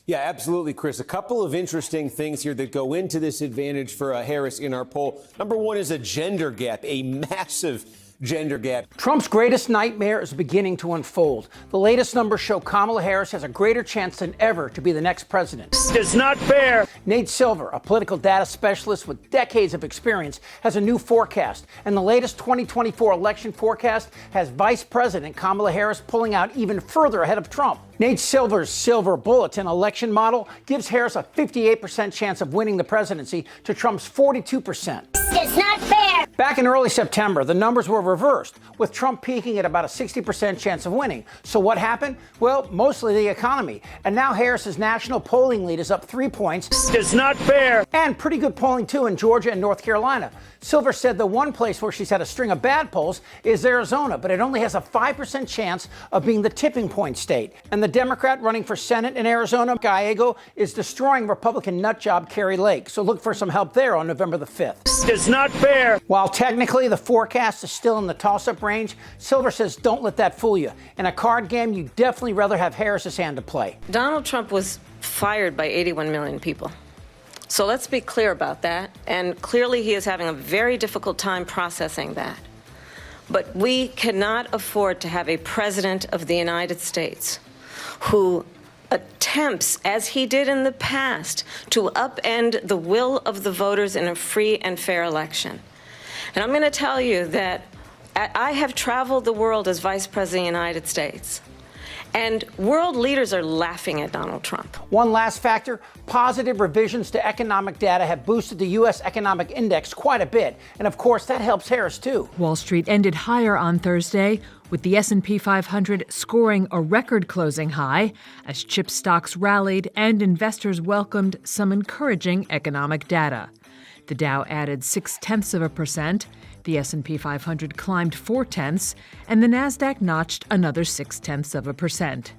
Yeah, absolutely, Chris. A couple of interesting things here that go into this advantage for Harris in our poll. Number one is a gender gap, a massive gender gap. Trump's greatest nightmare is beginning to unfold. The latest numbers show Kamala Harris has a greater chance than ever to be the next president. It's not fair. Nate Silver, a political data specialist with decades of experience, has a new forecast. And the latest 2024 election forecast has Vice President Kamala Harris pulling out even further ahead of Trump. Nate Silver's Silver Bulletin election model gives Harris a 58% chance of winning the presidency to Trump's 42%. It's not fair. Back in early September, the numbers were reversed, with Trump peaking at about a 60% chance of winning. So what happened? Well, mostly the economy. And now Harris's national polling lead is up 3 points. It's not fair. And pretty good polling, too, in Georgia and North Carolina. Silver said the one place where she's had a string of bad polls is Arizona, but it only has a 5% chance of being the tipping point state. And the Democrat running for Senate in Arizona, Gallego, is destroying Republican nutjob Kari Lake. So look for some help there on November the 5th. It's not fair. While technically the forecast is still in the toss-up range, Silver says don't let that fool you. In a card game, you'd definitely rather have Harris's hand to play. Donald Trump was fired by 81 million people. So let's be clear about that. And clearly he is having a very difficult time processing that. But we cannot afford to have a president of the United States who attempts, as he did in the past, to upend the will of the voters in a free and fair election. And I'm going to tell you that I have traveled the world as Vice President of the United States. And world leaders are laughing at Donald Trump. One last factor, positive revisions to economic data have boosted the U.S. economic index quite a bit. And of course, that helps Harris, too. Wall Street ended higher on Thursday, with the S&P 500 scoring a record closing high as chip stocks rallied and investors welcomed some encouraging economic data. The Dow added 0.6%, the S&P 500 climbed 0.4%, and the Nasdaq notched another 0.6%.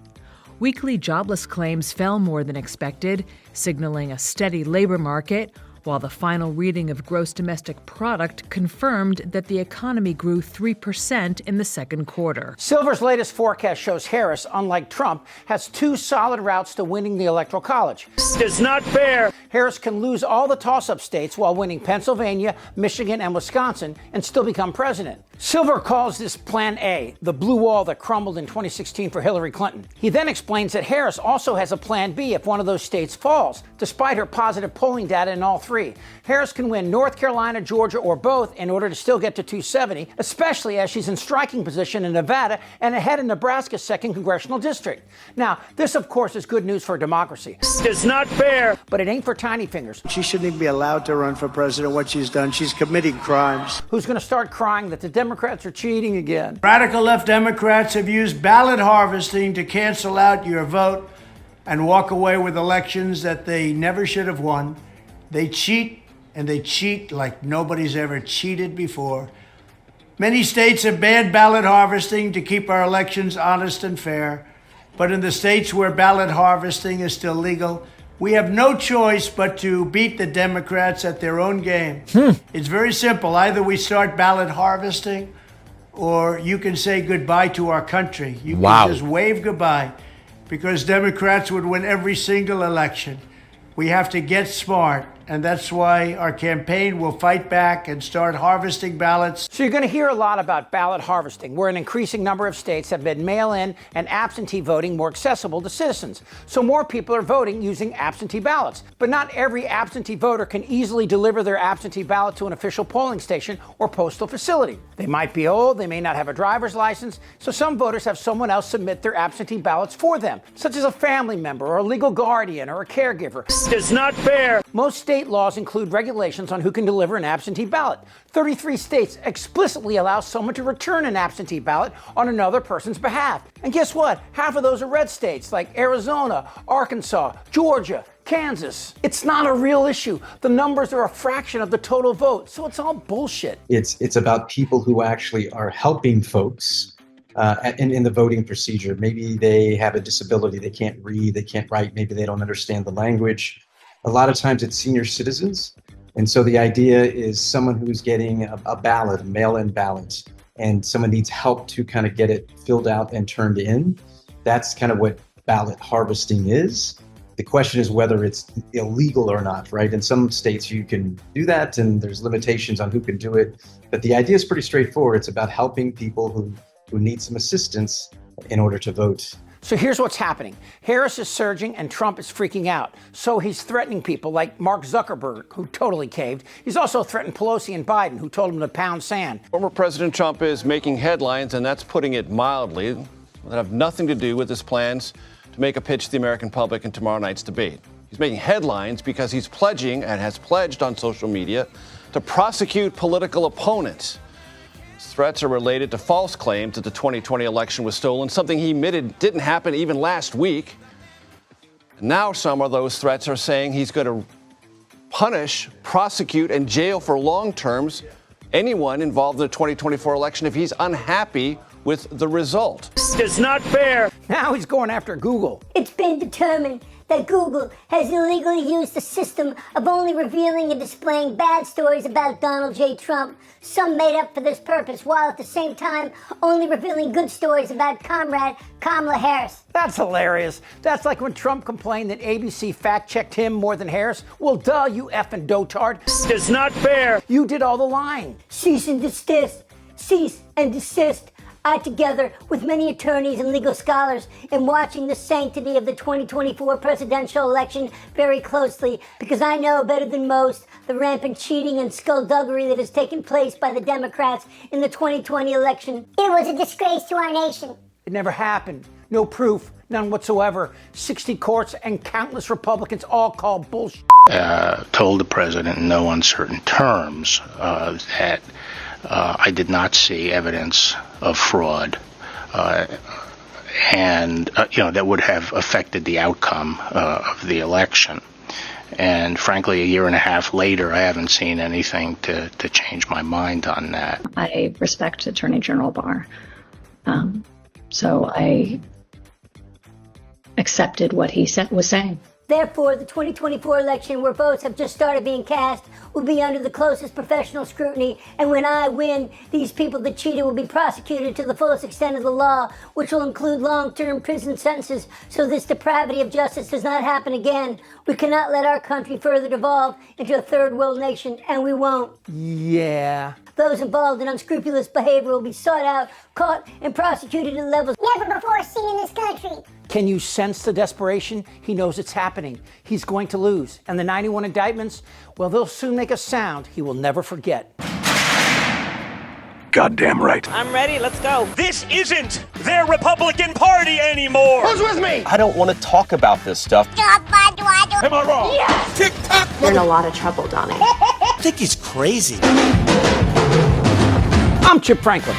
Weekly jobless claims fell more than expected, signaling a steady labor market, while the final reading of gross domestic product confirmed that the economy grew 3% in the second quarter. Silver's latest forecast shows Harris, unlike Trump, has two solid routes to winning the Electoral College. It's not fair. Harris can lose all the toss-up states while winning Pennsylvania, Michigan, and Wisconsin and still become president. Silver calls this Plan A, the blue wall that crumbled in 2016 for Hillary Clinton. He then explains that Harris also has a Plan B if one of those states falls, despite her positive polling data in all three. Harris can win North Carolina, Georgia, or both in order to still get to 270, especially as she's in striking position in Nevada and ahead in Nebraska's 2nd congressional district. Now, this, of course, is good news for democracy. It's not fair. But it ain't for tiny fingers. She shouldn't even be allowed to run for president. What she's done, she's committing crimes. Who's going to start crying that the Democrats are cheating again? Radical left Democrats have used ballot harvesting to cancel out your vote and walk away with elections that they never should have won. They cheat, and they cheat like nobody's ever cheated before. Many states have banned ballot harvesting to keep our elections honest and fair. But in the states where ballot harvesting is still legal, we have no choice but to beat the Democrats at their own game. It's very simple. Either we start ballot harvesting, or you can say goodbye to our country. You can just wave goodbye, because Democrats would win every single election. We have to get smart, and that's why our campaign will fight back and start harvesting ballots. So you're going to hear a lot about ballot harvesting, where an increasing number of states have made mail-in and absentee voting more accessible to citizens. So more people are voting using absentee ballots. But not every absentee voter can easily deliver their absentee ballot to an official polling station or postal facility. They might be old, they may not have a driver's license, so some voters have someone else submit their absentee ballots for them, such as a family member or a legal guardian or a caregiver. It's not fair. Most state laws include regulations on who can deliver an absentee ballot. 33 states explicitly allow someone to return an absentee ballot on another person's behalf. And guess what? Half of those are red states like Arizona, Arkansas, Georgia, Kansas. It's not a real issue. The numbers are a fraction of the total vote, so it's all bullshit. It's about people who actually are helping folks in the voting procedure. Maybe they have a disability, they can't read, they can't write, maybe they don't understand the language. A lot of times it's senior citizens. And so the idea is someone who's getting a ballot, a mail-in ballot, and someone needs help to kind of get it filled out and turned in. That's kind of what ballot harvesting is. The question is whether it's illegal or not, right? In some states you can do that, and there's limitations on who can do it. But the idea is pretty straightforward. It's about helping people who need some assistance in order to vote. So here's what's happening. Harris is surging and Trump is freaking out. So he's threatening people like Mark Zuckerberg, who totally caved. He's also threatened Pelosi and Biden, who told him to pound sand. Former President Trump is making headlines, and that's putting it mildly, that have nothing to do with his plans to make a pitch to the American public in tomorrow night's debate. He's making headlines because he's pledging and has pledged on social media to prosecute political opponents. His threats are related to false claims that the 2020 election was stolen, something he admitted didn't happen even last week. And now some of those threats are saying he's going to punish, prosecute, and jail for long terms anyone involved in the 2024 election if he's unhappy with the result. It's not fair. Now he's going after Google. It's been determined that Google has illegally used the system of only revealing and displaying bad stories about Donald J. Trump, some made up for this purpose, while at the same time only revealing good stories about comrade Kamala Harris. That's hilarious. That's like when Trump complained that ABC fact-checked him more than Harris. Well, duh, you effing dotard. It's not fair. You did all the lying. Cease and desist. Cease and desist. I, together with many attorneys and legal scholars, am watching the sanctity of the 2024 presidential election very closely, because I know better than most the rampant cheating and skullduggery that has taken place by the Democrats in the 2020 election. It was a disgrace to our nation. It never happened. No proof, none whatsoever. 60 courts and countless Republicans all call bullshit. Told the president in no uncertain terms that I did not see evidence of fraud, and that would have affected the outcome of the election. And frankly, a year and a half later, I haven't seen anything to change my mind on that. I respect Attorney General Barr, so I accepted what he was saying. Therefore, the 2024 election, where votes have just started being cast, will be under the closest professional scrutiny. And when I win, these people that cheated will be prosecuted to the fullest extent of the law, which will include long-term prison sentences, so this depravity of justice does not happen again. We cannot let our country further devolve into a third world nation, and we won't. Yeah. Those involved in unscrupulous behavior will be sought out, caught, and prosecuted at levels never before seen in this country. Can you sense the desperation? He knows it's happening. He's going to lose. And the 91 indictments, well, they'll soon make a sound he will never forget. Goddamn right. I'm ready. Let's go. This isn't their Republican Party anymore. Who's with me? I don't want to talk about this stuff. Am I wrong? Yes. Tick-tock. You're in a lot of trouble, Donnie. I think he's crazy. I'm Chip Franklin.